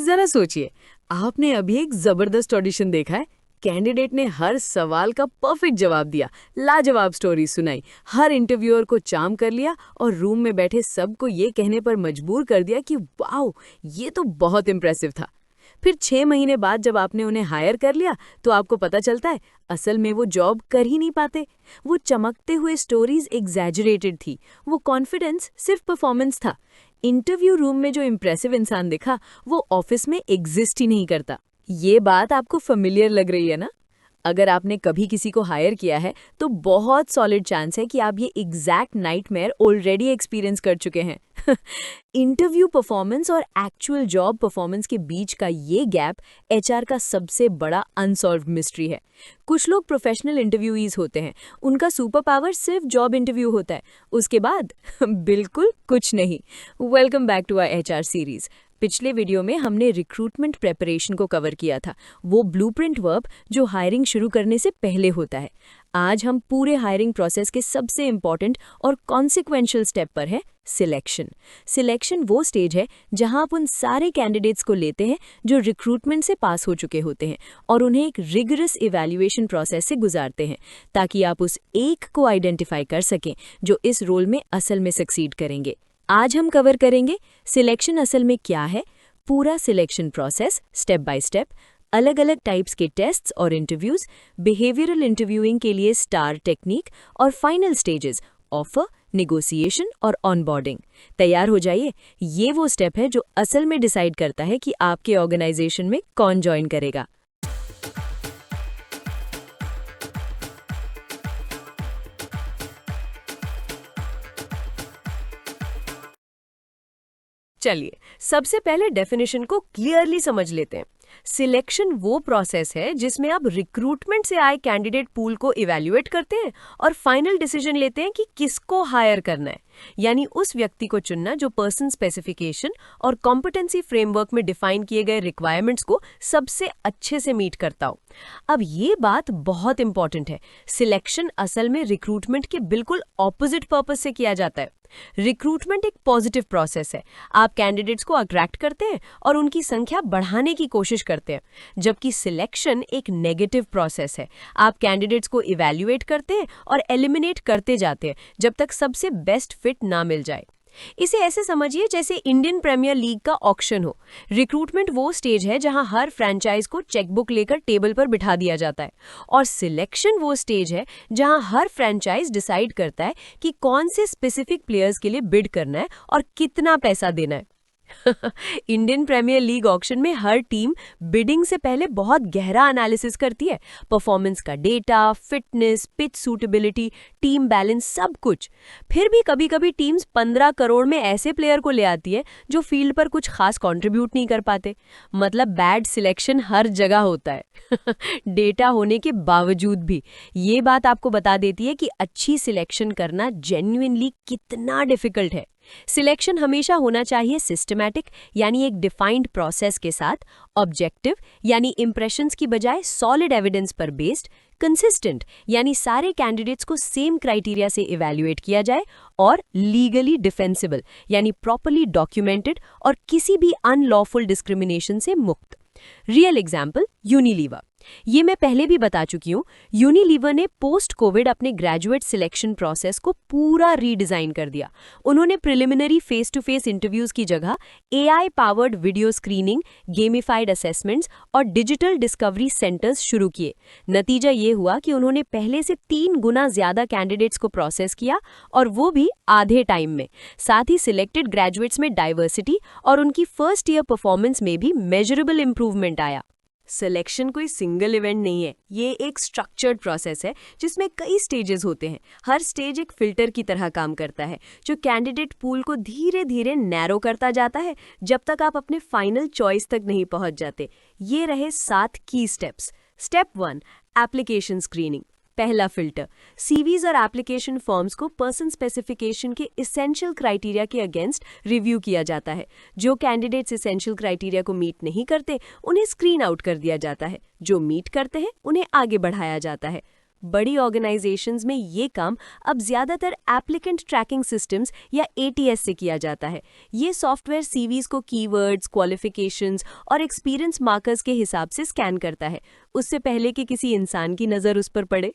जरा सोचिए, आपने अभी एक जबरदस्त ऑडिशन देखा है। कैंडिडेट ने हर सवाल का परफेक्ट जवाब दिया, लाजवाब स्टोरी सुनाई, हर इंटरव्यूअर को चार्म कर लिया और रूम में बैठे सबको ये कहने पर मजबूर कर दिया कि वाओ, ये तो बहुत इम्प्रेसिव था। फिर 6 महीने बाद जब आपने उन्हें हायर कर लिया तो आपको पता चलता है असल में वो जॉब कर ही नहीं पाते। वो चमकते हुए स्टोरीज एग्जैजरेटेड थी, वो कॉन्फिडेंस सिर्फ परफॉर्मेंस था। इंटरव्यू रूम में जो इम्प्रेसिव इंसान दिखा वो ऑफिस में एग्जिस्ट ही नहीं करता। ये बात आपको फेमिलियर लग रही है ना? अगर आपने कभी किसी को हायर किया है तो बहुत सॉलिड चांस है कि आप ये एग्जैक्ट नाइटमेयर ऑलरेडी एक्सपीरियंस कर चुके हैं। इंटरव्यू परफॉर्मेंस और एक्चुअल जॉब परफॉर्मेंस के बीच का ये गैप एचआर का सबसे बड़ा अनसॉल्व्ड मिस्ट्री है। कुछ लोग प्रोफेशनल इंटरव्यूईज होते हैं, उनका सुपर पावर सिर्फ जॉब इंटरव्यू होता है, उसके बाद बिल्कुल कुछ नहीं। Welcome back to our HR series. पिछले वीडियो में हमने रिक्रूटमेंट प्रेपरेशन को कवर किया था, वो ब्लूप्रिंट वर्क जो हायरिंग शुरू करने से पहले होता है। आज हम पूरे हायरिंग प्रोसेस के सबसे इम्पॉर्टेंट और कॉन्सिक्वेंशियल स्टेप पर है सिलेक्शन। सिलेक्शन वो स्टेज है जहां आप उन सारे कैंडिडेट्स को लेते हैं जो रिक्रूटमेंट से पास हो चुके होते हैं और उन्हें एक रिगरस इवैल्यूएशन प्रोसेस से गुजारते हैं ताकि आप उस एक को आइडेंटिफाई कर सकें जो इस रोल में असल में सक्सीड करेंगे। आज हम कवर करेंगे सिलेक्शन असल में क्या है, पूरा selection process step by step, अलग अलग टाइप्स के टेस्ट्स और इंटरव्यूज, बिहेवियरल इंटरव्यूइंग के लिए स्टार टेक्निक और फाइनल स्टेजेस ऑफर, नेगोशिएशन और ऑनबोर्डिंग। तैयार हो जाइए, ये वो स्टेप है जो असल में डिसाइड करता है कि आपके ऑर्गेनाइजेशन में कौन ज्वाइन करेगा। चलिए, सबसे पहले डेफिनेशन को क्लियरली समझ लेते हैं। सिलेक्शन वो प्रोसेस है जिसमें आप रिक्रूटमेंट से आए कैंडिडेट पूल को इवैल्यूएट करते हैं और फाइनल डिसीजन लेते हैं कि किसको हायर करना है, यानी उस व्यक्ति को चुनना जो पर्सन स्पेसिफिकेशन और कॉम्पिटेंसी फ्रेमवर्क में डिफाइन किए गए रिक्वायरमेंट्स को सबसे अच्छे से मीट करता हो। अब ये बात बहुत इंपॉर्टेंट है, सिलेक्शन असल में रिक्रूटमेंट के बिल्कुल ऑपोजिट पर्पस से किया जाता है। रिक्रूटमेंट एक पॉजिटिव प्रोसेस है, आप कैंडिडेट्स को अट्रैक्ट करते हैं और उनकी संख्या बढ़ाने की कोशिश करते हैं, जबकि सिलेक्शन एक नेगेटिव प्रोसेस है, आप कैंडिडेट्स को इवैल्यूएट करते हैं और एलिमिनेट करते जाते हैं जब तक सबसे बेस्ट फिट ना मिल जाए। इसे ऐसे समझिए जैसे इंडियन प्रीमियर लीग का ऑक्शन हो। रिक्रूटमेंट वो स्टेज है जहां हर फ्रेंचाइज को चेकबुक लेकर टेबल पर बिठा दिया जाता है और सिलेक्शन वो स्टेज है जहां हर फ्रेंचाइज डिसाइड करता है कि कौन से स्पेसिफिक प्लेयर्स के लिए बिड करना है और कितना पैसा देना है। इंडियन प्रीमियर लीग ऑक्शन में हर टीम बिडिंग से पहले बहुत गहरा एनालिसिस करती है, परफॉर्मेंस का data, fitness, pitch suitability, team balance, सब कुछ। फिर भी कभी कभी टीम्स 15 करोड़ में ऐसे प्लेयर को ले आती है जो फील्ड पर कुछ खास कंट्रीब्यूट नहीं कर पाते। मतलब बैड सिलेक्शन हर जगह होता है। डेटा होने के बावजूद भी ये बात आपको बता देती है कि अच्छी सिलेक्शन करना जेन्युइनली कितना डिफिकल्ट है। सिलेक्शन हमेशा होना चाहिए सिस्टमैटिक, यानी एक डिफाइंड प्रोसेस के साथ, ऑब्जेक्टिव यानी इंप्रेशंस की बजाय सॉलिड एविडेंस पर बेस्ड, कंसिस्टेंट यानी सारे कैंडिडेट्स को सेम क्राइटेरिया से इवैल्यूएट किया जाए, और लीगली डिफेंसिबल यानी प्रॉपर्ली डॉक्यूमेंटेड और किसी भी अनलॉफुल डिस्क्रिमिनेशन से मुक्त। Real example Unilever. ये मैं पहले भी बता चुकी हूँ। यूनिलीवर ने पोस्ट कोविड अपने ग्रेजुएट सिलेक्शन प्रोसेस को पूरा रीडिजाइन कर दिया। उन्होंने preliminary face to face interviews की जगह AI powered video screening, gamified assessments और डिजिटल डिस्कवरी सेंटर्स शुरू किए। नतीजा ये हुआ कि उन्होंने पहले से 3 गुना ज्यादा कैंडिडेट्स को प्रोसेस किया, और वो भी आधे टाइम में। साथ ही सिलेक्टेड ग्रेजुएट्स में डाइवर्सिटी और उनकी फर्स्ट ईयर परफॉर्मेंस में भी मेजरेबल इंप्रूवमेंट आया। सिलेक्शन कोई सिंगल इवेंट नहीं है, ये एक स्ट्रक्चर्ड प्रोसेस है जिसमें कई स्टेजेस होते हैं। हर स्टेज एक फिल्टर की तरह काम करता है जो कैंडिडेट पूल को धीरे धीरे नैरो करता जाता है जब तक आप अपने फाइनल चॉइस तक नहीं पहुंच जाते। ये रहे 7 की स्टेप्स। Step 1, application screening. पहला फिल्टर, सीवीज और एप्लीकेशन फॉर्म्स को पर्सन स्पेसिफिकेशन के इसेंशियल क्राइटेरिया के अगेंस्ट रिव्यू किया जाता है। जो कैंडिडेट्स इसेंशियल क्राइटेरिया को मीट नहीं करते उन्हें स्क्रीन आउट कर दिया जाता है, जो मीट करते हैं उन्हें आगे बढ़ाया जाता है। बड़ी ऑर्गेनाइजेशंस में ये काम अब ज़्यादातर एप्लीकेंट ट्रैकिंग सिस्टम्स या एटीएस से किया जाता है। ये सॉफ्टवेयर सीवीज को कीवर्ड्स, क्वालिफिकेशंस और एक्सपीरियंस मार्कर्स के हिसाब से स्कैन करता है, उससे पहले कि किसी इंसान की नज़र उस पर पड़े।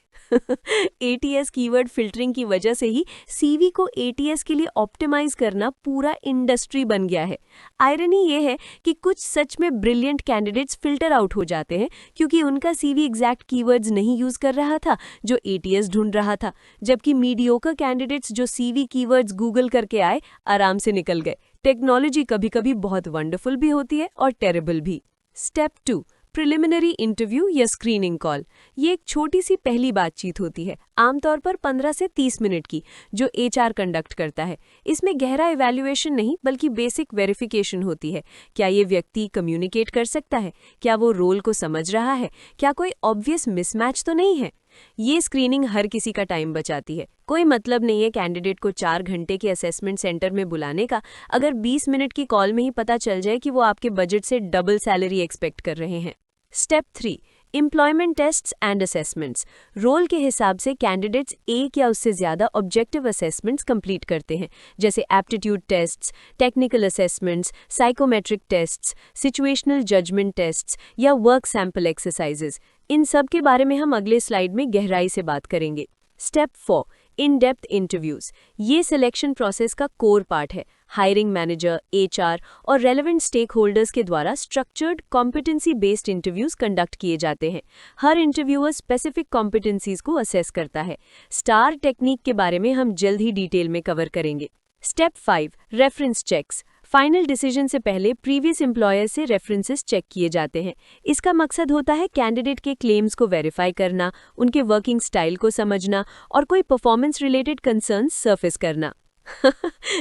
एटीएस कीवर्ड फिल्टरिंग की वजह से ही सीवी को एटीएस के लिए ऑप्टिमाइज करना पूरा इंडस्ट्री बन गया है। आयरनी ये है कि कुछ सच में ब्रिलियंट कैंडिडेट्स फिल्टर आउट हो जाते हैं क्योंकि उनका सीवी एग्जैक्ट कीवर्ड्स नहीं यूज कर रहा था जो एटीएस ढूंढ रहा था, जबकि मीडियोकर कैंडिडेट्स जो सीवी कीवर्ड्स गूगल करके आए आराम से निकल गए। टेक्नोलॉजी कभी-कभी बहुत वंडरफुल भी होती है और टेरेबल भी। स्टेप 2, प्रिलिमिनरी इंटरव्यू या स्क्रीनिंग कॉल। ये एक छोटी सी पहली बातचीत होती है, आमतौर पर 15 से 30 मिनट की, जो एचआर कंडक्ट करता है। इसमें गहरा इवैल्यूएशन नहीं बल्कि बेसिक वेरिफिकेशन होती है। क्या ये व्यक्ति कम्युनिकेट कर सकता है? क्या वो रोल को समझ रहा है? क्या कोई ऑब्वियस मिसमैच तो नहीं है? ये स्क्रीनिंग हर किसी का टाइम बचाती है। कोई मतलब नहीं है कैंडिडेट को 4 घंटे के असेसमेंट सेंटर में बुलाने का, अगर 20 मिनट की कॉल में ही पता चल जाए कि वो आपके बजट से डबल सैलरी एक्सपेक्ट कर रहे हैं। Step 3, employment tests and assessments. Role के हिसाब से कैंडिडेट्स एक या उससे ज़्यादा ऑब्जेक्टिव असेसमेंट्स कंप्लीट करते हैं, जैसे aptitude tests, technical assessments, psychometric tests, situational judgement tests या वर्क सैंपल एक्सरसाइजेज। इन सब के बारे में हम अगले स्लाइड में गहराई से बात करेंगे। Step 4, in depth interviews. ये सिलेक्शन प्रोसेस का कोर पार्ट है। हायरिंग मैनेजर, एचआर और रेलेवेंट स्टेक होल्डर्स के द्वारा structured competency based interviews conduct किए जाते हैं। हर इंटरव्यूअर स्पेसिफिक कॉम्पिटेंसीज को असेस करता है। स्टार टेक्निक के बारे में हम जल्द ही डिटेल में कवर करेंगे। Step 5, reference checks. Final decision से पहले प्रीवियस एम्प्लॉयर से रेफरेंसेस चेक किए जाते हैं। इसका मकसद होता है कैंडिडेट के क्लेम्स को वेरीफाई करना, उनके वर्किंग स्टाइल को समझना और कोई परफॉर्मेंस रिलेटेड कंसर्न्स सरफेस करना।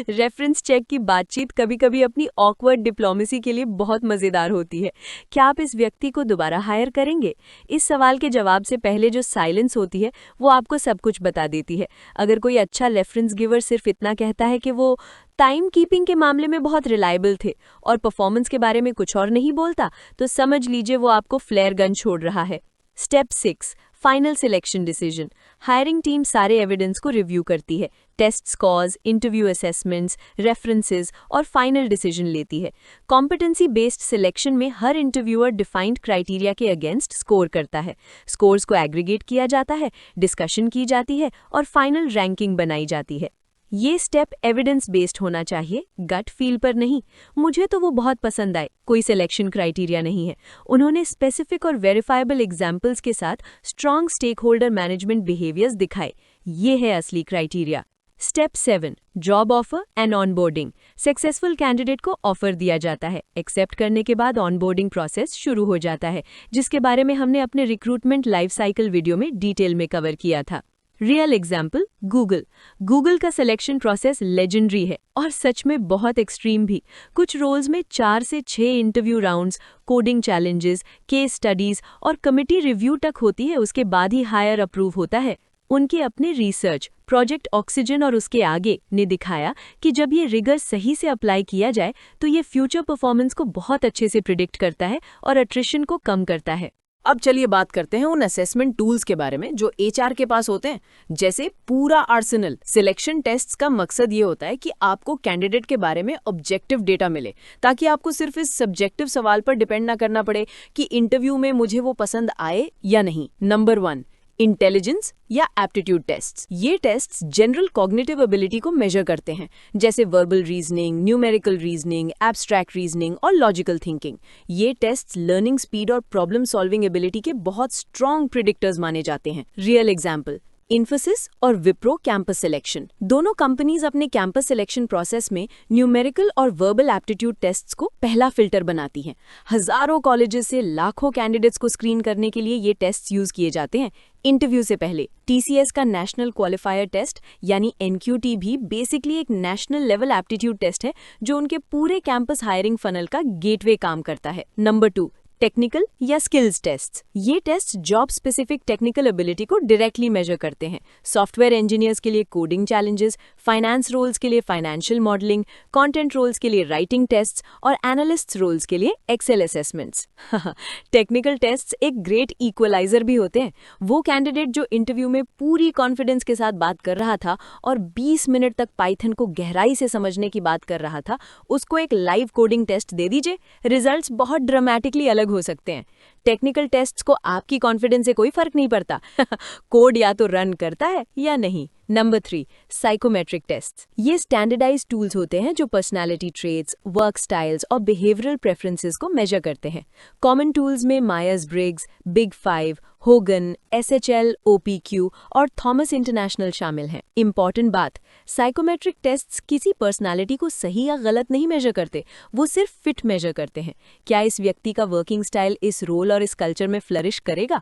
रेफरेंस चेक की बातचीत कभी-कभी अपनी ऑकवर्ड डिप्लोमेसी के लिए बहुत मज़ेदार होती है। क्या आप इस व्यक्ति को दोबारा हायर करेंगे? इस सवाल के जवाब से पहले जो साइलेंस होती है वो आपको सब कुछ बता देती है। अगर कोई अच्छा रेफरेंस गिवर सिर्फ इतना कहता है कि वो टाइम कीपिंग के मामले में बहुत रिलायबल थे और परफॉर्मेंस के बारे में कुछ और नहीं बोलता, तो समझ लीजिए वो आपको फ्लेयर गन छोड़ रहा है। Step 6, final selection decision. Hiring team सारे एविडेंस को रिव्यू करती है, test scores, interview assessments, references और फाइनल डिसीजन लेती है। कॉम्पिटेंसी बेस्ड सिलेक्शन में हर इंटरव्यूअर डिफाइंड क्राइटेरिया के अगेंस्ट स्कोर करता है। स्कोर्स को एग्रीगेट किया जाता है, डिस्कशन की जाती है और फाइनल रैंकिंग बनाई जाती है। ये स्टेप एविडेंस बेस्ड होना चाहिए, गट फील पर नहीं। मुझे तो वो बहुत पसंद आए। कोई सिलेक्शन क्राइटेरिया नहीं है। उन्होंने स्पेसिफिक और वेरीफाइबल एग्जाम्पल्स के साथ strong stakeholder management behaviours दिखाए। ये है असली criteria. Step 7, job offer and onboarding. Successful candidate को ऑफर दिया जाता है। एक्सेप्ट करने के बाद ऑनबोर्डिंग प्रोसेस शुरू हो जाता है, जिसके बारे में हमने अपने रिक्रूटमेंट लाइफ साइकिल वीडियो में डिटेल में कवर किया था। रियल एग्जाम्पल, गूगल का सिलेक्शन प्रोसेस लेजेंडरी है और सच में बहुत एक्सट्रीम भी। कुछ रोल्स में 4 से 6 interview rounds, coding challenges, case studies और कमिटी रिव्यू तक होती है, उसके बाद ही हायर अप्रूव होता है। उनके अपने रिसर्च प्रोजेक्ट ऑक्सीजन और उसके आगे ने दिखाया कि जब ये रिगर सही से अप्लाई किया जाए तो ये फ्यूचर परफॉर्मेंस को बहुत अच्छे से प्रिडिक्ट करता है और अट्रिशन को कम करता है। अब चलिए बात करते हैं उन असेसमेंट टूल्स के बारे में जो एचआर के पास होते हैं, जैसे पूरा आर्सेनल। सिलेक्शन टेस्ट्स का मकसद ये होता है कि आपको कैंडिडेट के बारे में ऑब्जेक्टिव डेटा मिले, ताकि आपको सिर्फ इस सब्जेक्टिव सवाल पर डिपेंड ना करना पड़े कि इंटरव्यू में मुझे वो पसंद आए या नहीं। नंबर 1, इंटेलिजेंस या एप्टीट्यूड टेस्ट्स। ये टेस्ट्स जनरल कॉग्निटिव एबिलिटी को मेजर करते हैं, जैसे verbal reasoning, numerical reasoning, abstract reasoning और लॉजिकल थिंकिंग। ये टेस्ट्स लर्निंग स्पीड और प्रॉब्लम सॉल्विंग एबिलिटी के बहुत स्ट्रॉन्ग प्रिडिक्टर्स माने जाते हैं। रियल एग्जाम्पल, इन्फोसिस और विप्रो कैंपस सिलेक्शन। दोनों कंपनीज अपने कैंपस सिलेक्शन प्रोसेस में न्यूमेरिकल और वर्बल एप्टीट्यूड टेस्ट्स को पहला फिल्टर बनाती हैं। हजारों कॉलेजेस से लाखों कैंडिडेट्स को स्क्रीन करने के लिए ये टेस्ट्स यूज किए जाते हैं। इंटरव्यू से पहले टीसीएस का नेशनल क्वालिफायर टेस्ट यानी एनक्यूटी भी बेसिकली एक नेशनल लेवल एप्टीट्यूड टेस्ट है जो उनके पूरे कैंपस हायरिंग फनल का गेटवे काम करता है। नंबर 2, टेक्निकल या स्किल्स टेस्ट। ये test job specific technical ability को डायरेक्टली मेजर करते हैं। सॉफ्टवेयर इंजीनियर्स के लिए कोडिंग चैलेंजेस, फाइनेंस रोल्स के लिए फाइनेंशियल मॉडलिंग, कंटेंट रोल्स के लिए राइटिंग टेस्ट्स और एनालिस्ट रोल्स के लिए एक्सेल असेसमेंट्स। टेक्निकल टेस्ट्स एक ग्रेट इक्वलाइजर भी होते हैं। वो कैंडिडेट जो इंटरव्यू में पूरी कॉन्फिडेंस के साथ बात कर रहा था और 20 मिनट तक पाइथन को गहराई से समझने की बात कर रहा था, उसको एक लाइव कोडिंग टेस्ट दे दीजिए, रिजल्ट्स बहुत ड्रामेटिकली अलग हो सकते हैं। टेक्निकल टेस्ट्स को आपकी कॉन्फिडेंस से कोई फर्क नहीं पड़ता। कोड या तो रन करता है या नहीं। Number 3, psychometric test. ये स्टैंडर्डाइज्ड टूल्स होते हैं जो पर्सनालिटी ट्रेट्स, वर्क स्टाइल्स और बिहेवियरल प्रेफरेंसेस को मेजर करते हैं। कॉमन टूल्स में Myers Briggs, big 5, Hogan, SHL, OPQ और थॉमस इंटरनेशनल शामिल हैं। इंपॉर्टेंट बात, साइकोमेट्रिक टेस्ट्स किसी पर्सनालिटी को सही या गलत नहीं मेजर करते, वो सिर्फ फिट मेजर करते हैं। क्या इस व्यक्ति का वर्किंग स्टाइल इस रोल और इस कल्चर में फ्लरिश करेगा?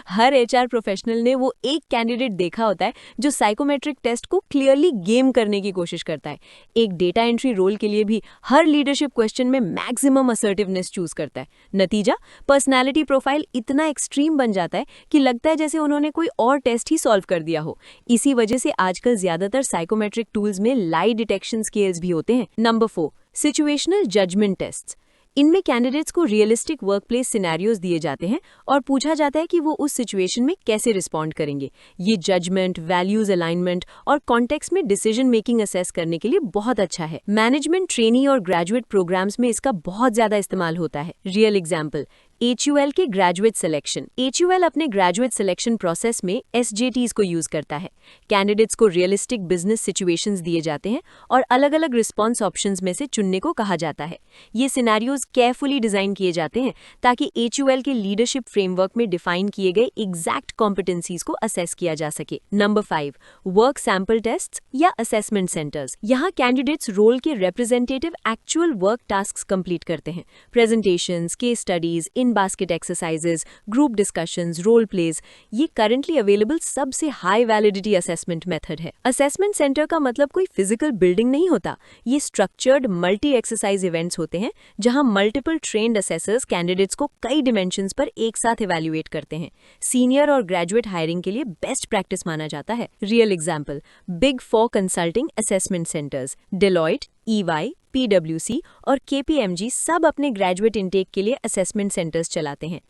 हर HR प्रोफेशनल ने वो एक कैंडिडेट देखा होता है जो साइकोमेट्रिक टेस्ट को क्लियरली गेम करने की कोशिश करता है। एक डेटा एंट्री रोल के लिए भी हर लीडरशिप क्वेश्चन में मैक्सिमम असर्टिवनेस चूज करता है। नतीजा, पर्सनालिटी प्रोफाइल इतना एक्सट्रीम बन जाता है कि लगता है जैसे उन्होंने कोई और टेस्ट ही सॉल्व कर दिया हो। इसी वजह से आजकल ज्यादातर साइकोमेट्रिक टूल्स में लाई डिटेक्शन स्केल्स भी होते हैं। Number 4, situational judgement test. इनमें कैंडिडेट्स को रियलिस्टिक वर्कप्लेस सिनेरियोज दिए जाते हैं और पूछा जाता है कि वो उस सिचुएशन में कैसे रिस्पॉन्ड करेंगे। ये जजमेंट, वैल्यूज अलाइनमेंट और कॉन्टेक्स्ट में डिसीजन मेकिंग असेस करने के लिए बहुत अच्छा है। मैनेजमेंट ट्रेनी और ग्रेजुएट प्रोग्राम्स में इसका बहुत ज्यादा इस्तेमाल होता है। रियल एग्जाम्पल, HUL के ग्रेजुएट सिलेक्शन। HUL अपने ग्रेजुएट सिलेक्शन प्रोसेस में SJTs को यूज करता है। कैंडिडेट्स को रियलिस्टिक बिजनेस सिचुएशंस दिए जाते हैं और अलग अलग रिस्पॉन्स ऑप्शंस में से चुनने को कहा जाता है। ये सिनेरियोज केयरफुली डिजाइन किए जाते हैं ताकि HUL के लीडरशिप फ्रेमवर्क में डिफाइन किए गए एग्जैक्ट कॉम्पिटेंसीज को असेस किया जा सके। नंबर 5, वर्क सैंपल टेस्ट या असेसमेंट सेंटर्स। यहाँ कैंडिडेट्स रोल के representative actual work task complete करते हैं। Presentations, case studies, in basket exercises, group discussions, role plays, ये करंटली अवेलेबल सबसे हाई वैलिडिटी असेसमेंट मेथड है। असेसमेंट सेंटर का मतलब कोई फिजिकल बिल्डिंग नहीं होता। ये स्ट्रक्चर्ड मल्टी एक्सरसाइज इवेंट्स होते हैं जहां मल्टीपल ट्रेन्ड असेसर्स कैंडिडेट्स को कई डिमेंशंस पर एक साथ इवैल्यूएट करते हैं। सीनियर और ग्रेजुएट हायरिंग के लिए बेस्ट प्रैक्टिस माना जाता है। Real example, big 4 consulting assessment centres, Deloitte, EY, PwC और KPMG सब अपने ग्रेजुएट इनटेक के लिए असेसमेंट सेंटर्स चलाते हैं।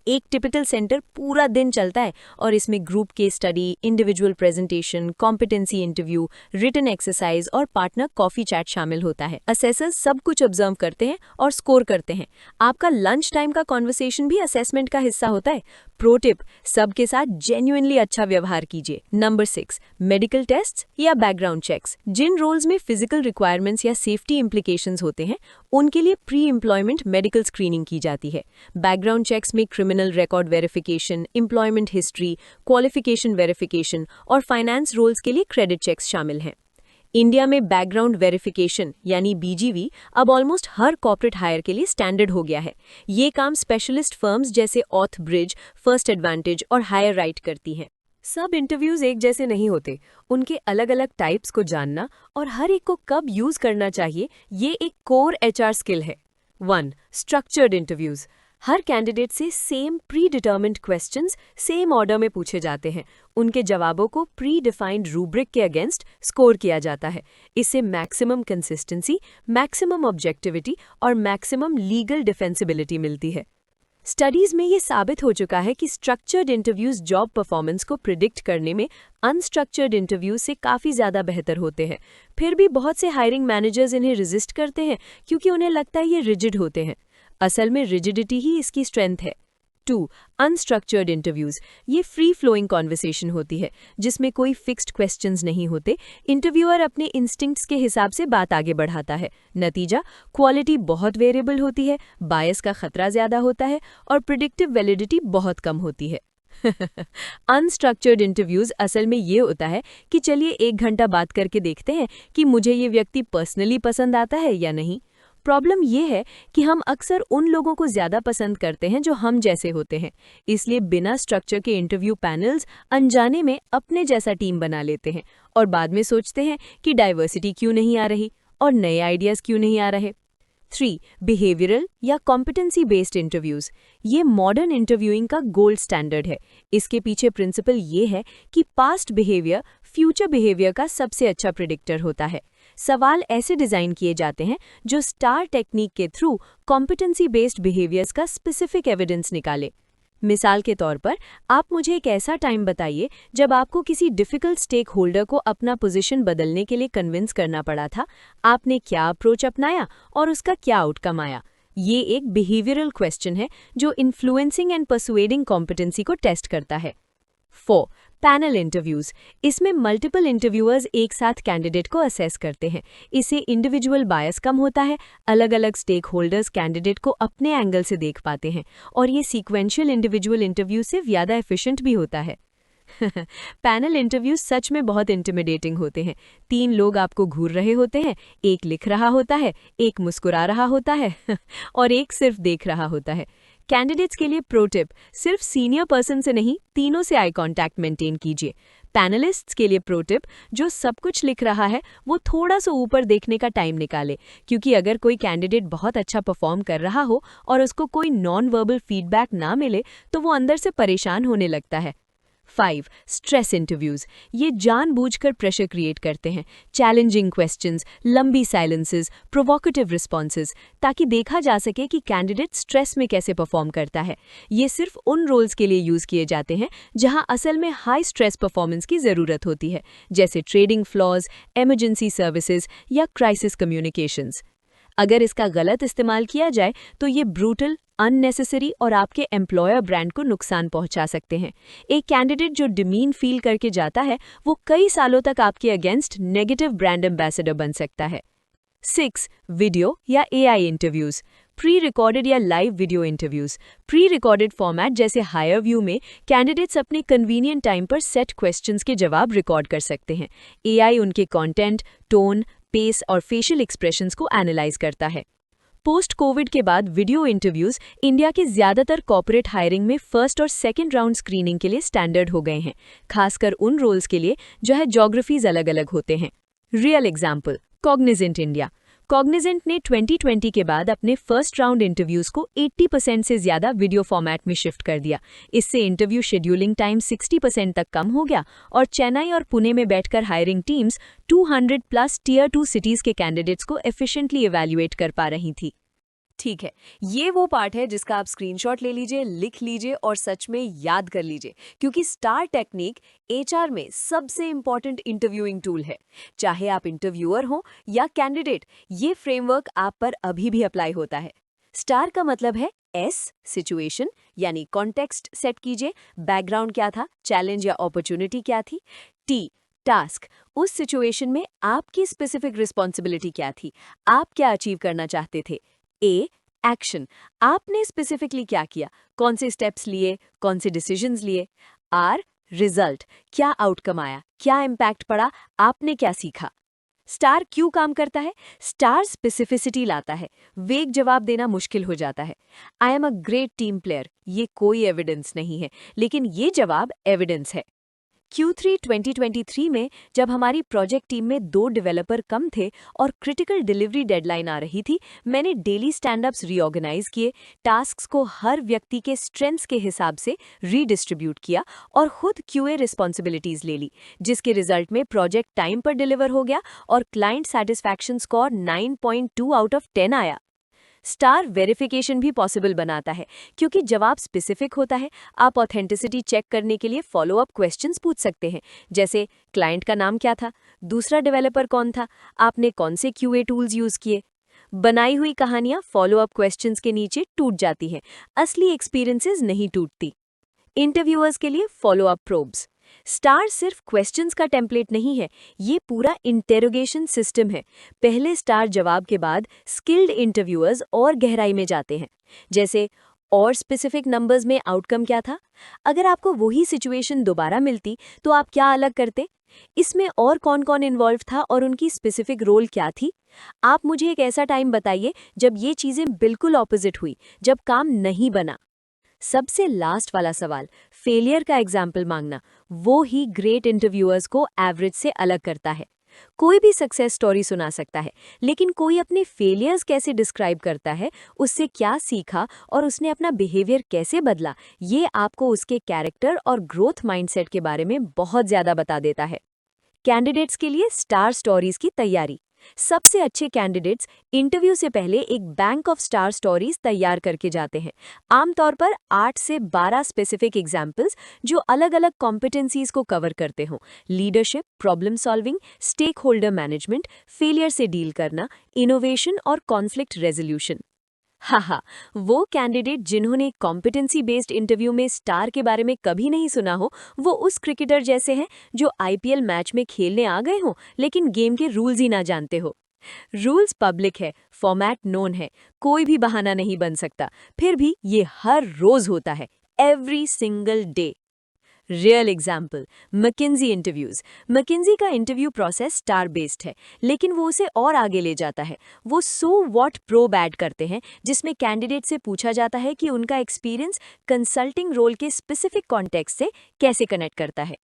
एक टिपिकल सेंटर पूरा दिन चलता है और इसमें group case study, individual presentation, competency interview, written exercise और पार्टनर कॉफी चैट शामिल होता है। असेसर्स सब कुछ ऑब्जर्व करते हैं और स्कोर करते हैं। आपका लंच टाइम का कॉन्वर्सेशन भी असेसमेंट का हिस्सा होता है। प्रो टिप, सबके साथ जेन्युइनली अच्छा व्यवहार कीजिए। नंबर 6, मेडिकल टेस्ट या बैकग्राउंड चेक्स। जिन रोल्स में फिजिकल रिक्वायरमेंट्स या सेफ्टी इम्प्लीकेशंस होते हैं, उनके लिए प्री एम्प्लॉयमेंट मेडिकल स्क्रीनिंग की जाती है। बैकग्राउंड चेक्स में criminal record verification, employment history, qualification verification और फाइनेंस रोल्स के लिए क्रेडिट चेक्स शामिल हैं। इंडिया में बैकग्राउंड वेरिफिकेशन यानी BGV अब ऑलमोस्ट हर कॉर्पोरेट हायर के लिए स्टैंडर्ड हो गया है। ये काम स्पेशलिस्ट फर्म्स जैसे ऑथ ब्रिज, फर्स्ट एडवांटेज और हायर राइट करती हैं। सब इंटरव्यूज एक जैसे नहीं होते, उनके अलग अलग टाइप्स को जानना और हर एक को कब यूज करना चाहिए, ये एक कोर HR स्किल है। 1, स्ट्रक्चर्ड इंटरव्यूज। हर कैंडिडेट से same pre determined questions same order में पूछे जाते हैं। उनके जवाबों को प्री डिफाइंड रूब्रिक के अगेंस्ट स्कोर किया जाता है। इससे मैक्सिमम कंसिस्टेंसी, मैक्सिमम ऑब्जेक्टिविटी और मैक्सिमम लीगल डिफेंसिबिलिटी मिलती है। स्टडीज में ये साबित हो चुका है कि स्ट्रक्चर्ड इंटरव्यूज जॉब परफॉर्मेंस को प्रिडिक्ट करने में अनस्ट्रक्चर्ड इंटरव्यूज से काफ़ी ज़्यादा बेहतर होते हैं। फिर भी बहुत से हायरिंग मैनेजर्स इन्हें रेजिस्ट करते हैं क्योंकि उन्हें लगता है ये रिजिड होते हैं। असल में रिजिडिटी ही इसकी स्ट्रेंथ है। 2, अनस्ट्रक्चर्ड इंटरव्यूज। ये फ्री फ्लोइंग कॉन्वर्सेशन होती है जिसमें कोई फिक्स्ड क्वेश्चंस नहीं होते। इंटरव्यूअर अपने इंस्टिंक्ट्स के हिसाब से बात आगे बढ़ाता है। नतीजा, क्वालिटी बहुत वेरिएबल होती है, बायस का खतरा ज्यादा होता है और प्रिडिक्टिव वैलिडिटी बहुत कम होती है। अनस्ट्रक्चर्ड इंटरव्यूज असल में ये होता है कि चलिए 1 घंटा बात करके देखते हैं कि मुझे ये व्यक्ति पर्सनली पसंद आता है या नहीं। प्रॉब्लम ये है कि हम अक्सर उन लोगों को ज्यादा पसंद करते हैं जो हम जैसे होते हैं। इसलिए बिना स्ट्रक्चर के इंटरव्यू पैनल्स अनजाने में अपने जैसा टीम बना लेते हैं और बाद में सोचते हैं कि डाइवर्सिटी क्यों नहीं आ रही और नए आइडियाज क्यों नहीं आ रहे। 3. बिहेवियरल या कॉम्पिटेंसी बेस्ड इंटरव्यूज। ये मॉडर्न इंटरव्यूइंग का गोल्ड स्टैंडर्ड है। इसके पीछे प्रिंसिपल ये है कि पास्ट बिहेवियर फ्यूचर बिहेवियर का सबसे अच्छा प्रिडिक्टर होता है। सवाल ऐसे डिजाइन किए जाते हैं जो स्टार टेक्निक के थ्रू कॉम्पिटेंसी बेस्ड बिहेवियर्स का स्पेसिफिक एविडेंस निकाले। मिसाल के तौर पर, आप मुझे एक ऐसा टाइम बताइए जब आपको किसी डिफिकल्ट स्टेक होल्डर को अपना पोजीशन बदलने के लिए कन्विंस करना पड़ा था। आपने क्या अप्रोच अपनाया और उसका क्या आउटकम आया। ये एक बिहेवियरल क्वेश्चन है जो इन्फ्लुएंसिंग एंड परसुएडिंग कॉम्पिटेंसी को टेस्ट करता है। 4. Panel interviews. इसमें मल्टीपल इंटरव्यूअर्स एक साथ कैंडिडेट को असेस करते हैं। इससे इंडिविजुअल बायस कम होता है, अलग अलग स्टेक होल्डर्स कैंडिडेट को अपने एंगल से देख पाते हैं और ये सीक्वेंशियल इंडिविजुअल इंटरव्यू से ज़्यादा एफिशिएंट भी होता है। पैनल इंटरव्यूज सच में बहुत इंटिमिडेटिंग होते हैं। 3 लोग आपको घूर रहे होते हैं, एक लिख रहा होता है, एक मुस्कुरा रहा होता है और एक सिर्फ देख रहा होता है। कैंडिडेट्स के लिए प्रो टिप, सिर्फ सीनियर पर्सन से नहीं, तीनों से आई कांटेक्ट मेंटेन कीजिए। पैनलिस्ट्स के लिए प्रो टिप, जो सब कुछ लिख रहा है वो थोड़ा सा ऊपर देखने का टाइम निकाले, क्योंकि अगर कोई कैंडिडेट बहुत अच्छा परफॉर्म कर रहा हो और उसको कोई नॉन वर्बल फीडबैक ना मिले तो वो अंदर से परेशान होने लगता है। 5. Stress interviews. ये जानबूझकर प्रेशर क्रिएट करते हैं। चैलेंजिंग क्वेश्चंस, लंबी साइलेंसेस, प्रोवोकेटिव रिस्पॉन्सेज, ताकि देखा जा सके कि कैंडिडेट स्ट्रेस में कैसे परफॉर्म करता है। ये सिर्फ उन रोल्स के लिए यूज किए जाते हैं जहां असल में हाई स्ट्रेस परफॉर्मेंस की ज़रूरत होती है, जैसे ट्रेडिंग फ्लोर्स, इमरजेंसी सर्विसेज या क्राइसिस कम्युनिकेशंस। अगर इसका गलत इस्तेमाल किया जाए तो ये ब्रूटल, अननेसेसरी और आपके एम्प्लॉयर ब्रांड को नुकसान पहुंचा सकते हैं। एक कैंडिडेट जो डिमीन फील करके जाता है वो कई सालों तक आपके अगेंस्ट नेगेटिव ब्रांड एम्बेसडर बन सकता है। 6. वीडियो या एआई इंटरव्यूज। प्री रिकॉर्डेड या live video interviews. Pre recorded format जैसे हायर व्यू में कैंडिडेट्स अपने कन्वीनियंट टाइम पर सेट क्वेश्चंस के जवाब रिकॉर्ड कर सकते हैं। एआई उनके कंटेंट, टोन, पेस और फेशियल एक्सप्रेशंस को एनालाइज करता है। पोस्ट कोविड के बाद वीडियो इंटरव्यूज इंडिया के ज्यादातर कॉर्पोरेट हायरिंग में फर्स्ट और सेकंड राउंड स्क्रीनिंग के लिए स्टैंडर्ड हो गए हैं, खासकर उन रोल्स के लिए जो है ज्योग्राफीज अलग अलग होते हैं। Real example, Cognizant India. Cognizant ने 2020 के बाद अपने फर्स्ट राउंड इंटरव्यूज को 80% से ज्यादा वीडियो फॉर्मेट में शिफ्ट कर दिया। इससे इंटरव्यू शेड्यूलिंग टाइम 60% तक कम हो गया और चेन्नई और पुणे में बैठकर हायरिंग टीम्स 200+ टियर 2 सिटीज के कैंडिडेट्स को एफिशिएंटली इवैल्यूएट कर पा रही थी। ठीक है, ये वो पार्ट है जिसका आप स्क्रीनशॉट ले लीजिए, लिख लीजिए और सच में याद कर लीजिए, क्योंकि स्टार टेक्निक एचआर में सबसे इंपॉर्टेंट इंटरव्यूइंग टूल है। चाहे आप इंटरव्यूअर हो या कैंडिडेट, ये फ्रेमवर्क आप पर अभी भी अप्लाई होता है। स्टार का मतलब है एस, सिचुएशन, यानी कॉन्टेक्स्ट सेट कीजिए, बैकग्राउंड क्या था, चैलेंज या अपॉर्चुनिटी क्या थी। टी, टास्क, उस सिचुएशन में आपकी स्पेसिफिक रिस्पॉन्सिबिलिटी क्या थी, आप क्या अचीव करना चाहते थे। ए, एक्शन, आपने स्पेसिफिकली क्या किया, कौन से स्टेप्स लिए, कौन से डिसीजंस लिए। आर, रिजल्ट, क्या आउटकम आया, क्या इम्पैक्ट पड़ा, आपने क्या सीखा। स्टार क्यों काम करता है? स्टार स्पेसिफिसिटी लाता है, वेग जवाब देना मुश्किल हो जाता है। I am a great team player, ये कोई एविडेंस नहीं है, लेकिन ये जवाब एविडेंस है। Q3 2023 में जब हमारी प्रोजेक्ट टीम में 2 डेवलपर कम थे और क्रिटिकल डिलीवरी डेडलाइन आ रही थी, मैंने डेली स्टैंड-अप्स रीऑर्गेनाइज किए, टास्क्स को हर व्यक्ति के स्ट्रेंथ्स के हिसाब से रीडिस्ट्रीब्यूट किया और खुद QA रिस्पॉन्सिबिलिटीज ले ली, जिसके रिजल्ट में प्रोजेक्ट टाइम पर डिलीवर हो गया और client satisfaction score 9.2 out of 10 आया। स्टार वेरिफिकेशन भी पॉसिबल बनाता है, क्योंकि जवाब स्पेसिफिक होता है। आप ऑथेंटिसिटी चेक करने के लिए फॉलो अप क्वेश्चंस पूछ सकते हैं, जैसे क्लाइंट का नाम क्या था, दूसरा डेवलपर कौन था, आपने कौन से QA टूल्स यूज किए। बनाई हुई कहानियां फॉलो अप क्वेश्चंस के नीचे टूट जाती हैं, असली एक्सपीरियंसेस नहीं टूटती। इंटरव्यूअर्स के लिए फॉलो अप प्रोब्स। स्टार सिर्फ क्वेश्चंस का टेम्पलेट नहीं है, ये पूरा इंटेरोगेशन सिस्टम है। पहले स्टार जवाब के बाद स्किल्ड इंटरव्यूअर्स और गहराई में जाते हैं, जैसे और स्पेसिफिक नंबर्स में आउटकम क्या था, अगर आपको वही सिचुएशन दोबारा मिलती तो आप क्या अलग करते, इसमें और कौन कौन इन्वॉल्व था और उनकी स्पेसिफिक रोल क्या थी। आप मुझे एक ऐसा टाइम बताइए जब ये चीज़ें बिल्कुल ऑपोजिट हुई, जब काम नहीं बना। सबसे लास्ट वाला सवाल, फेलियर का एग्जाम्पल मांगना, वो ही ग्रेट इंटरव्यूअर्स को एवरेज से अलग करता है। कोई भी सक्सेस स्टोरी सुना सकता है, लेकिन कोई अपने फेलियर्स कैसे डिस्क्राइब करता है, उससे क्या सीखा और उसने अपना बिहेवियर कैसे बदला, ये आपको उसके कैरेक्टर और ग्रोथ माइंडसेट के बारे में बहुत ज़्यादा बता देता है। कैंडिडेट्स के लिए स्टार स्टोरीज की तैयारी। सबसे अच्छे कैंडिडेट्स इंटरव्यू से पहले एक बैंक ऑफ स्टार स्टोरीज तैयार करके जाते हैं। आमतौर पर 8 से 12 स्पेसिफिक एग्जाम्पल्स जो अलग अलग कॉम्पिटेंसीज को कवर करते हों। Leadership, problem solving, stakeholder management, failure से डील करना, इनोवेशन और कॉन्फ्लिक्ट रेजोल्यूशन। हाँ, वो कैंडिडेट जिन्होंने कॉम्पिटेंसी बेस्ड इंटरव्यू में स्टार के बारे में कभी नहीं सुना हो, वो उस क्रिकेटर जैसे हैं जो आईपीएल मैच में खेलने आ गए हों लेकिन गेम के रूल्स ही ना जानते हो। रूल्स पब्लिक है, फॉर्मेट नोन है, कोई भी बहाना नहीं बन सकता, फिर भी ये हर रोज होता है, every single day. Real example, McKenzie interviews. McKenzie का इंटरव्यू प्रोसेस स्टार बेस्ड है, लेकिन वो उसे और आगे ले जाता है। वो सो व्हाट प्रोब ऐड करते हैं, जिसमें कैंडिडेट से पूछा जाता है कि उनका एक्सपीरियंस कंसल्टिंग रोल के स्पेसिफिक कॉन्टेक्स्ट से कैसे कनेक्ट करता है।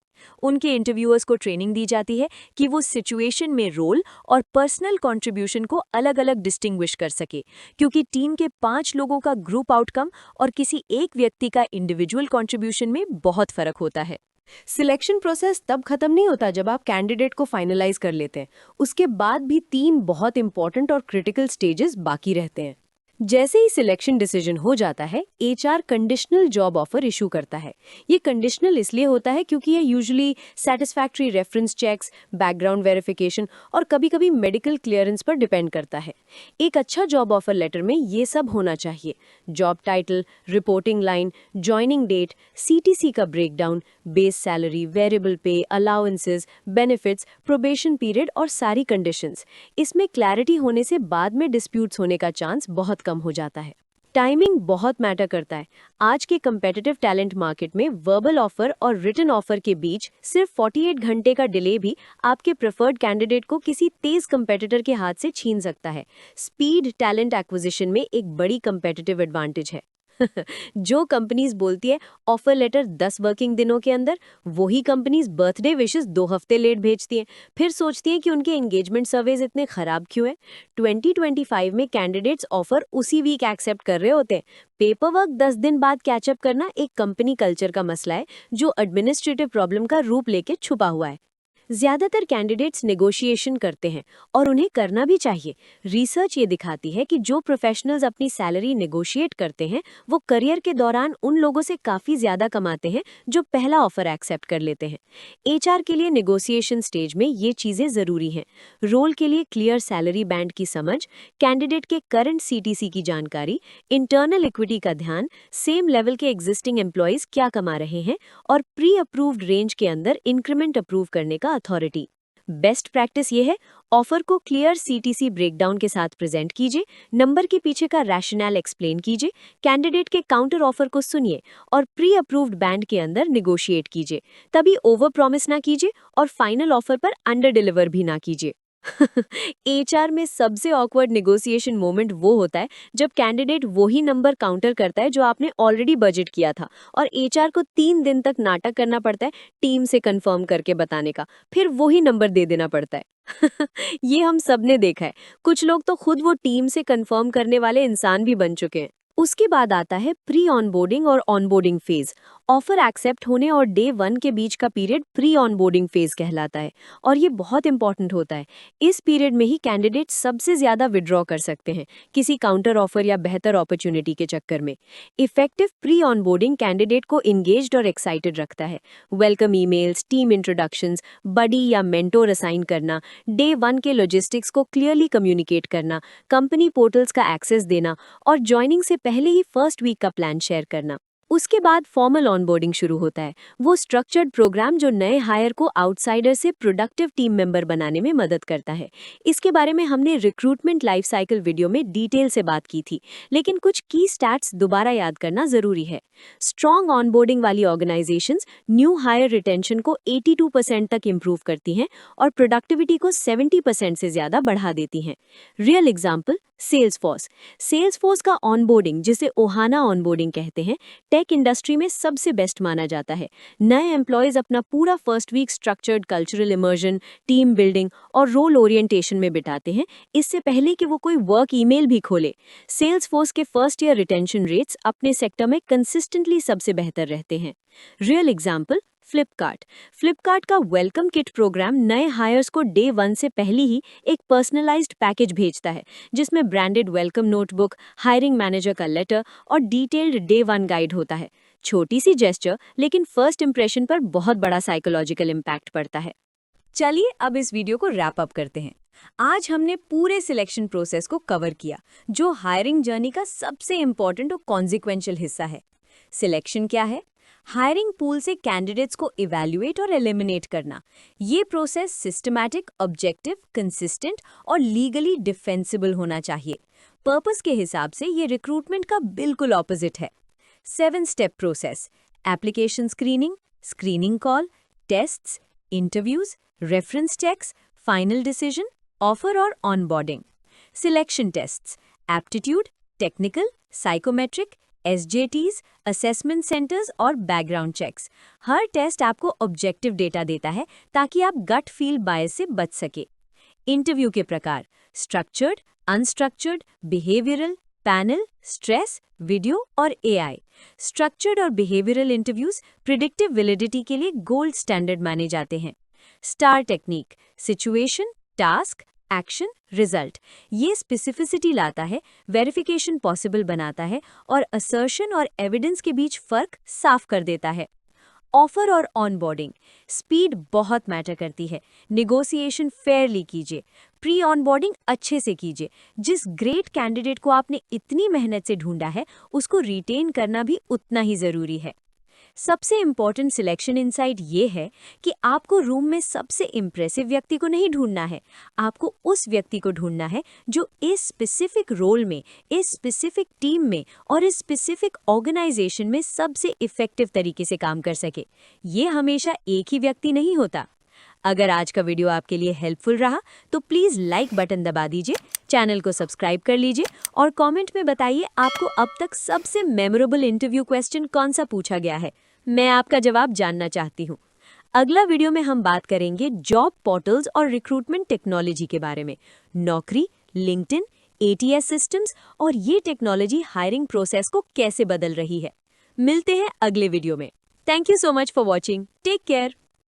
उनके इंटरव्यूअर्स को ट्रेनिंग दी जाती है कि वो सिचुएशन में रोल और पर्सनल कंट्रीब्यूशन को अलग अलग डिस्टिंग्विश कर सके, क्योंकि टीम के 5 लोगों का ग्रुप आउटकम और किसी एक व्यक्ति का इंडिविजुअल कंट्रीब्यूशन में बहुत फर्क होता है। सिलेक्शन प्रोसेस तब खत्म नहीं होता जब आप कैंडिडेट को फाइनलाइज कर लेते हैं। उसके बाद भी 3 बहुत इंपॉर्टेंट और क्रिटिकल स्टेजेस बाकी रहते हैं। जैसे ही सिलेक्शन डिसीजन हो जाता है, HR conditional job offer issue करता है। ये कंडीशनल इसलिए होता है क्योंकि ये usually satisfactory reference checks, background verification और कभी-कभी मेडिकल क्लियरेंस पर डिपेंड करता है। एक अच्छा जॉब ऑफर लेटर में ये सब होना चाहिए: job title, reporting line, joining date, CTC का breakdown, base salary, variable pay, allowances, benefits, probation period और सारी कंडीशंस। इसमें क्लैरिटी होने से बाद में डिस्प्यूट्स होने का चांस बहुत कम हो जाता है। टाइमिंग बहुत मैटर करता है। आज के कंपेटिटिव टैलेंट मार्केट में वर्बल ऑफर और रिटन ऑफर के बीच सिर्फ 48 घंटे का डिले भी आपके प्रेफर्ड कैंडिडेट को किसी तेज कंपेटिटर के हाथ से छीन सकता है। स्पीड टैलेंट एक्विजिशन में एक बड़ी कंपेटिटिव एडवांटेज है। जो कंपनीज बोलती है ऑफर लेटर 10 वर्किंग दिनों के अंदर, वही कंपनीज बर्थडे विशेस 2 हफ्ते लेट भेजती हैं, फिर सोचती हैं कि उनके एंगेजमेंट सर्वेज इतने खराब क्यों हैं। 2025 में कैंडिडेट्स ऑफर उसी वीक एक्सेप्ट कर रहे होते हैं। पेपर वर्क 10 दिन बाद कैचअप करना एक कंपनी कल्चर का मसला है जो एडमिनिस्ट्रेटिव प्रॉब्लम का रूप लेके छुपा हुआ है। ज्यादातर कैंडिडेट्स नेगोशिएशन करते हैं और उन्हें करना भी चाहिए। रिसर्च ये दिखाती है कि जो प्रोफेशनल्स अपनी सैलरी नेगोशिएट करते हैं वो करियर के दौरान उन लोगों से काफ़ी ज़्यादा कमाते हैं जो पहला ऑफर एक्सेप्ट कर लेते हैं। एचआर के लिए नेगोशिएशन स्टेज में ये चीज़ें ज़रूरी हैं: रोल के लिए क्लियर सैलरी बैंड की समझ, कैंडिडेट के करंट सीटीसी की जानकारी, इंटरनल इक्विटी का ध्यान, सेम लेवल के एग्जिस्टिंग एम्प्लॉयज़ क्या कमा रहे हैं और प्री अप्रूव्ड रेंज के अंदर इंक्रीमेंट अप्रूव करने का अथॉरिटी। बेस्ट प्रैक्टिस ये है: ऑफर को क्लियर सीटीसी ब्रेकडाउन के साथ प्रेजेंट कीजिए, नंबर के पीछे का रैशनल एक्सप्लेन कीजिए, कैंडिडेट के काउंटर ऑफर को सुनिए और प्री अप्रूव्ड बैंड के अंदर निगोशिएट कीजिए। तभी ओवर प्रॉमिस ना कीजिए और फाइनल ऑफर पर अंडर डिलीवर भी ना कीजिए। एचआर में सबसे ऑकवर्ड नेगोशिएशन मोमेंट वो होता है जब कैंडिडेट वही नंबर काउंटर करता है जो आपने ऑलरेडी बजट किया था और एचआर को 3 दिन तक नाटक करना पड़ता है टीम से कंफर्म करके बताने का, फिर वही नंबर दे देना पड़ता है। ये हम सब ने देखा है। कुछ लोग तो खुद वो टीम से कंफर्म करने वाले इंसान भी बन चुके हैं। उसके बाद आता है प्री ऑनबोर्डिंग और ऑनबोर्डिंग फेज। ऑफर एक्सेप्ट होने और डे 1 के बीच का पीरियड प्री ऑनबोर्डिंग फेज कहलाता है और ये बहुत इंपॉर्टेंट होता है। इस पीरियड में ही कैंडिडेट सबसे ज्यादा विड्रॉ कर सकते हैं किसी काउंटर ऑफर या बेहतर अपॉर्चुनिटी के चक्कर में। इफेक्टिव प्री ऑनबोर्डिंग कैंडिडेट को इंगेज्ड और एक्साइटेड रखता है। वेलकम ईमेल्स, टीम इंट्रोडक्शंस, बडी या मेंटोर असाइन करना, डे 1 के लॉजिस्टिक्स को क्लियरली कम्युनिकेट करना, कंपनी पोर्टल्स का एक्सेस देना और ज्वाइनिंग से पहले ही फर्स्ट वीक का प्लान शेयर करना। उसके बाद फॉर्मल ऑनबोर्डिंग शुरू होता है, वो स्ट्रक्चर्ड प्रोग्राम जो नए हायर को आउटसाइडर से प्रोडक्टिव टीम मेंबर बनाने में मदद करता है। इसके बारे में हमने रिक्रूटमेंट लाइफ साइकिल वीडियो में डिटेल से बात की थी, लेकिन कुछ की स्टैट्स दोबारा याद करना जरूरी है। स्ट्रॉन्ग ऑनबोर्डिंग वाली ऑर्गेनाइजेशंस न्यू हायर रिटेंशन को 82% तक इम्प्रूव करती हैं और प्रोडक्टिविटी को 70% से ज्यादा बढ़ा देती हैं। रियल एग्जाम्पल, सेल्सफोर्स का ऑनबोर्डिंग, जिसे ओहाना ऑनबोर्डिंग कहते हैं, टेक इंडस्ट्री में सबसे बेस्ट माना जाता है। नए एम्प्लॉयज अपना पूरा first week structured cultural immersion, team building और रोल ओरिएंटेशन में बिताते हैं, इससे पहले कि वो कोई वर्क ईमेल भी खोले। सेल्स फोर्स के फर्स्ट ईयर रिटेंशन रेट्स अपने सेक्टर में कंसिस्टेंटली सबसे बेहतर रहते हैं। रियल एग्जाम्पल फ्लिपकार्ट का वेलकम किट प्रोग्राम नए हायर्स को डे 1 से पहले ही एक पर्सनलाइज्ड पैकेज भेजता है, जिसमें branded welcome notebook, hiring manager का लेटर और डिटेल्ड डे 1 गाइड होता है। छोटी सी जेस्चर, लेकिन फर्स्ट इंप्रेशन पर बहुत बड़ा साइकोलॉजिकल इम्पैक्ट पड़ता है। चलिए अब इस वीडियो को रैप अप करते हैं। आज हमने पूरे सिलेक्शन प्रोसेस को कवर किया, जो हायरिंग जर्नी का सबसे इम्पोर्टेंट और कॉन्सिक्वेंशियल हिस्सा है। सिलेक्शन क्या है? हायरिंग पूल से कैंडिडेट्स को इवैल्यूएट और एलिमिनेट करना। ये प्रोसेस सिस्टमैटिक, ऑब्जेक्टिव, कंसिस्टेंट और लीगली डिफेंसिबल होना चाहिए। पर्पस के हिसाब से ये रिक्रूटमेंट का बिल्कुल ऑपोजिट है। 7 step process: application screening, screening call, tests, interviews, reference checks, final decision, offer और onboarding. Selection tests: aptitude, technical, psychometric, SJTs, assessment centres और बैकग्राउंड चेक्स। हर टेस्ट आपको ऑब्जेक्टिव डेटा देता है ताकि आप गट फील बायस से बच सके। इंटरव्यू के प्रकार: structured, unstructured, behavioural, panel, stress, video और AI। स्ट्रक्चर्ड और बिहेवियरल इंटरव्यूज प्रिडिक्टिव वैलिडिटी के लिए गोल्ड स्टैंडर्ड माने जाते हैं। Star technique: situation, task, action, result. ये स्पेसिफिसिटी लाता है, वेरिफिकेशन पॉसिबल बनाता है और असर्शन और एविडेंस के बीच फर्क साफ कर देता है। ऑफर और ऑनबोर्डिंग: स्पीड बहुत मैटर करती है। निगोशिएशन फेयरली कीजिए, प्री ऑनबोर्डिंग अच्छे से कीजिए। जिस ग्रेट कैंडिडेट को आपने इतनी मेहनत से ढूंढा है, उसको रिटेन करना भी उतना ही जरूरी है। सबसे इम्पॉर्टेंट सिलेक्शन इनसाइट ये है कि आपको रूम में सबसे इम्प्रेसिव व्यक्ति को नहीं ढूंढना है, आपको उस व्यक्ति को ढूंढना है जो इस स्पेसिफिक रोल में, इस स्पेसिफिक टीम में और इस स्पेसिफिक ऑर्गेनाइजेशन में सबसे इफेक्टिव तरीके से काम कर सके। ये हमेशा एक ही व्यक्ति नहीं होता। अगर आज का वीडियो आपके लिए हेल्पफुल रहा तो प्लीज़ लाइक बटन दबा दीजिए, चैनल को सब्सक्राइब कर लीजिए और कमेंट में बताइए आपको अब तक सबसे मेमोरेबल इंटरव्यू क्वेश्चन कौन सा पूछा गया है। मैं आपका जवाब जानना चाहती हूँ। अगला वीडियो में हम बात करेंगे जॉब पोर्टल्स और रिक्रूटमेंट टेक्नोलॉजी के बारे में। नौकरी, लिंक्डइन, ATS सिस्टम्स और ये टेक्नोलॉजी हायरिंग प्रोसेस को कैसे बदल रही है। मिलते हैं अगले वीडियो में। Thank you so much for watching. Take care.